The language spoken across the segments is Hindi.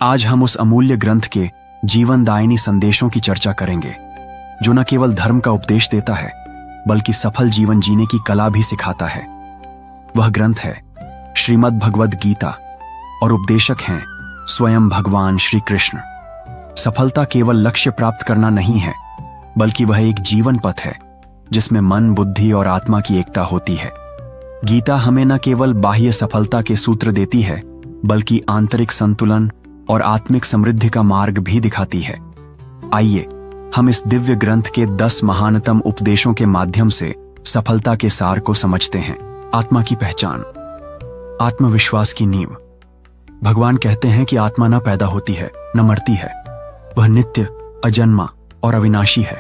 आज हम उस अमूल्य ग्रंथ के जीवनदायिनी संदेशों की चर्चा करेंगे, जो न केवल धर्म का उपदेश देता है बल्कि सफल जीवन जीने की कला भी सिखाता है। वह ग्रंथ है श्रीमद् भगवद गीता और उपदेशक हैं स्वयं भगवान श्री कृष्ण। सफलता केवल लक्ष्य प्राप्त करना नहीं है, बल्कि वह एक जीवन पथ है जिसमें मन, बुद्धि और आत्मा की एकता होती है। गीता हमें न केवल बाह्य सफलता के सूत्र देती है, बल्कि आंतरिक संतुलन और आत्मिक समृद्धि का मार्ग भी दिखाती है। आइए हम इस दिव्य ग्रंथ के 10 महानतम उपदेशों के माध्यम से सफलता के सार को समझते हैं। आत्मा की पहचान, आत्मविश्वास की नींव। भगवान कहते हैं कि आत्मा न पैदा होती है, न मरती है। वह नित्य, अजन्मा और अविनाशी है।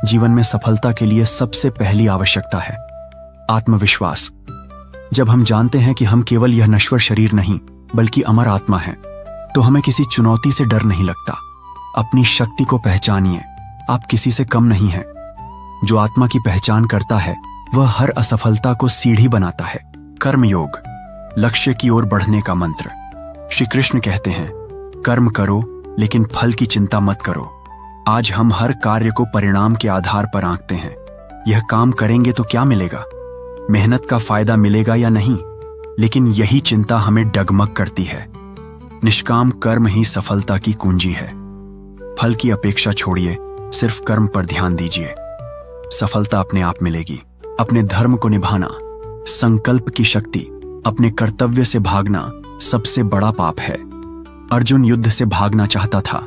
जीवन में सफलता के लिए सबसे पहली आवश्यकता है आत्मविश्वास। जब हम जानते हैं कि हम केवल यह नश्वर शरीर नहीं बल्कि अमर आत्मा हैं, तो हमें किसी चुनौती से डर नहीं लगता। अपनी शक्ति को पहचानिए, आप किसी से कम नहीं हैं। जो आत्मा की पहचान करता है वह हर असफलता को सीढ़ी बनाता है। कर्मयोग, लक्ष्य की ओर बढ़ने का मंत्र। श्री कृष्ण कहते हैं, कर्म करो लेकिन फल की चिंता मत करो। आज हम हर कार्य को परिणाम के आधार पर आंकते हैं। यह काम करेंगे तो क्या मिलेगा, मेहनत का फायदा मिलेगा या नहीं, लेकिन यही चिंता हमें डगमग करती है। निष्काम कर्म ही सफलता की कुंजी है। फल की अपेक्षा छोड़िए, सिर्फ कर्म पर ध्यान दीजिए। सफलता अपने आप मिलेगी। अपने धर्म को निभाना, संकल्प की शक्ति, अपने कर्तव्य से भागना सबसे बड़ा पाप है। अर्जुन युद्ध से भागना चाहता था,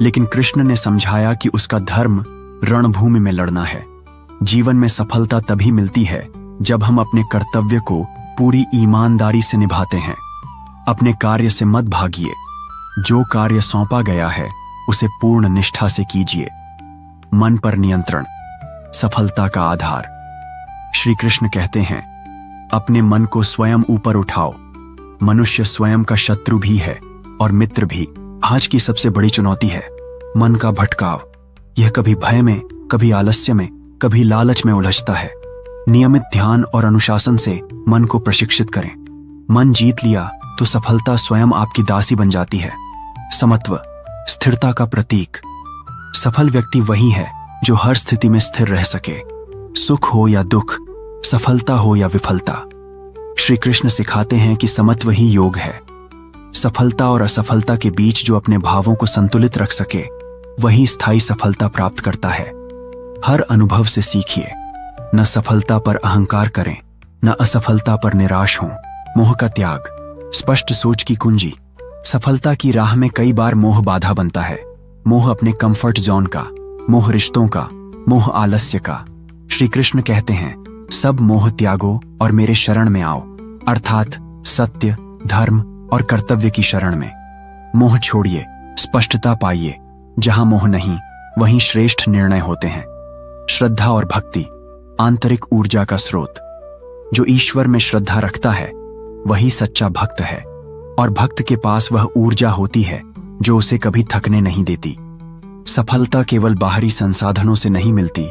लेकिन कृष्ण ने समझाया कि उसका धर्म रणभूमि में लड़ना है। जीवन में सफलता तभी मिलती है जब हम अपने कर्तव्य को पूरी ईमानदारी से निभाते हैं। अपने कार्य से मत भागिए। जो कार्य सौंपा गया है उसे पूर्ण निष्ठा से कीजिए। मन पर नियंत्रण, सफलता का आधार। श्री कृष्ण कहते हैं, अपने मन को स्वयं ऊपर उठाओ। मनुष्य स्वयं का शत्रु भी है और मित्र भी। आज की सबसे बड़ी चुनौती है मन का भटकाव। यह कभी भय में, कभी आलस्य में, कभी लालच में उलझता है। नियमित ध्यान और अनुशासन से मन को प्रशिक्षित करें। मन जीत लिया तो सफलता स्वयं आपकी दासी बन जाती है। समत्व, स्थिरता का प्रतीक। सफल व्यक्ति वही है जो हर स्थिति में स्थिर रह सके। सुख हो या दुख, सफलता हो या विफलता। श्री कृष्ण सिखाते हैं कि समत्व ही योग है। सफलता और असफलता के बीच जो अपने भावों को संतुलित रख सके, वही स्थायी सफलता प्राप्त करता है। हर अनुभव से सीखिए। न सफलता पर अहंकार करें, न असफलता पर निराश हों। मोह का त्याग, स्पष्ट सोच की कुंजी। सफलता की राह में कई बार मोह बाधा बनता है। मोह अपने कंफर्ट जोन का, मोह रिश्तों का, मोह आलस्य का। श्री कृष्ण कहते हैं, सब मोह त्यागो और मेरे शरण में आओ, अर्थात सत्य, धर्म और कर्तव्य की शरण में। मोह छोड़िए, स्पष्टता पाइए। जहां मोह नहीं, वहीं श्रेष्ठ निर्णय होते हैं। श्रद्धा और भक्ति, आंतरिक ऊर्जा का स्रोत। जो ईश्वर में श्रद्धा रखता है वही सच्चा भक्त है, और भक्त के पास वह ऊर्जा होती है जो उसे कभी थकने नहीं देती। सफलता केवल बाहरी संसाधनों से नहीं मिलती,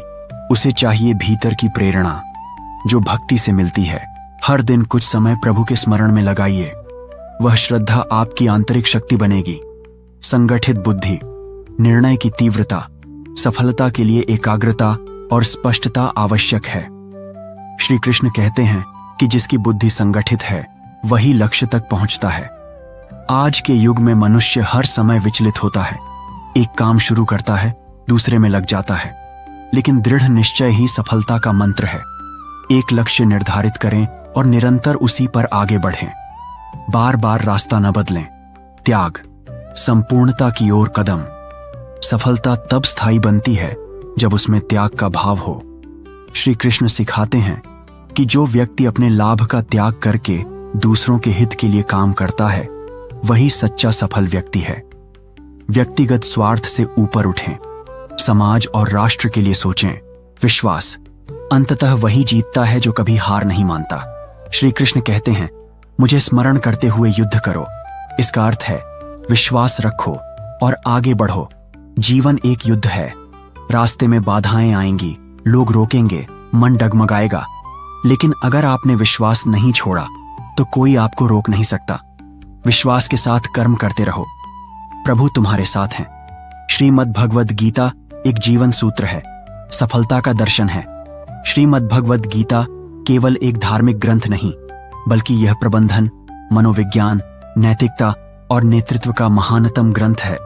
उसे चाहिए भीतर की प्रेरणा जो भक्ति से मिलती है। हर दिन कुछ समय प्रभु के स्मरण में लगाइए। वह श्रद्धा आपकी आंतरिक शक्ति बनेगी। संगठित बुद्धि, निर्णय की तीव्रता। सफलता के लिए एकाग्रता और स्पष्टता आवश्यक है। श्री कृष्ण कहते हैं कि जिसकी बुद्धि संगठित है वही लक्ष्य तक पहुंचता है। आज के युग में मनुष्य हर समय विचलित होता है। एक काम शुरू करता है, दूसरे में लग जाता है, लेकिन दृढ़ निश्चय ही सफलता का मंत्र है। एक लक्ष्य निर्धारित करें और निरंतर उसी पर आगे बढ़ें। बार बार रास्ता न बदलें। त्याग, संपूर्णता की ओर कदम। सफलता तब स्थायी बनती है जब उसमें त्याग का भाव हो। श्री कृष्ण सिखाते हैं कि जो व्यक्ति अपने लाभ का त्याग करके दूसरों के हित के लिए काम करता है, वही सच्चा सफल व्यक्ति है। व्यक्तिगत स्वार्थ से ऊपर उठें, समाज और राष्ट्र के लिए सोचें। विश्वास, अंततः वही जीतता है जो कभी हार नहीं मानता। श्री कृष्ण कहते हैं, मुझे स्मरण करते हुए युद्ध करो। इसका अर्थ है विश्वास रखो और आगे बढ़ो। जीवन एक युद्ध है। रास्ते में बाधाएं आएंगी, लोग रोकेंगे, मन डगमगाएगा, लेकिन अगर आपने विश्वास नहीं छोड़ा तो कोई आपको रोक नहीं सकता। विश्वास के साथ कर्म करते रहो। प्रभु तुम्हारे साथ हैं। श्रीमद् भगवद गीता एक जीवन सूत्र है, सफलता का दर्शन है। श्रीमद् भगवद गीता केवल एक धार्मिक ग्रंथ नहीं, बल्कि यह प्रबंधन, मनोविज्ञान, नैतिकता और नेतृत्व का महानतम ग्रंथ है।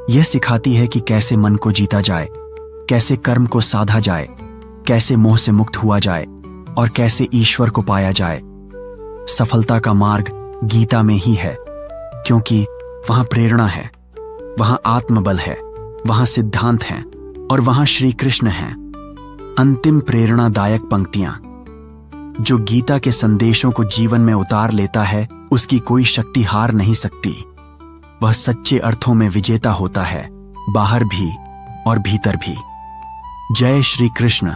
यह सिखाती है कि कैसे मन को जीता जाए, कैसे कर्म को साधा जाए, कैसे मोह से मुक्त हुआ जाए और कैसे ईश्वर को पाया जाए। सफलता का मार्ग गीता में ही है, क्योंकि वहां प्रेरणा है, वहां आत्मबल है, वहां सिद्धांत हैं और वहां श्री कृष्ण हैं। अंतिम प्रेरणादायक पंक्तियां। जो गीता के संदेशों को जीवन में उतार लेता है, उसकी कोई शक्ति हार नहीं सकती। वह सच्चे अर्थों में विजेता होता है, बाहर भी और भीतर भी। जय श्री कृष्ण।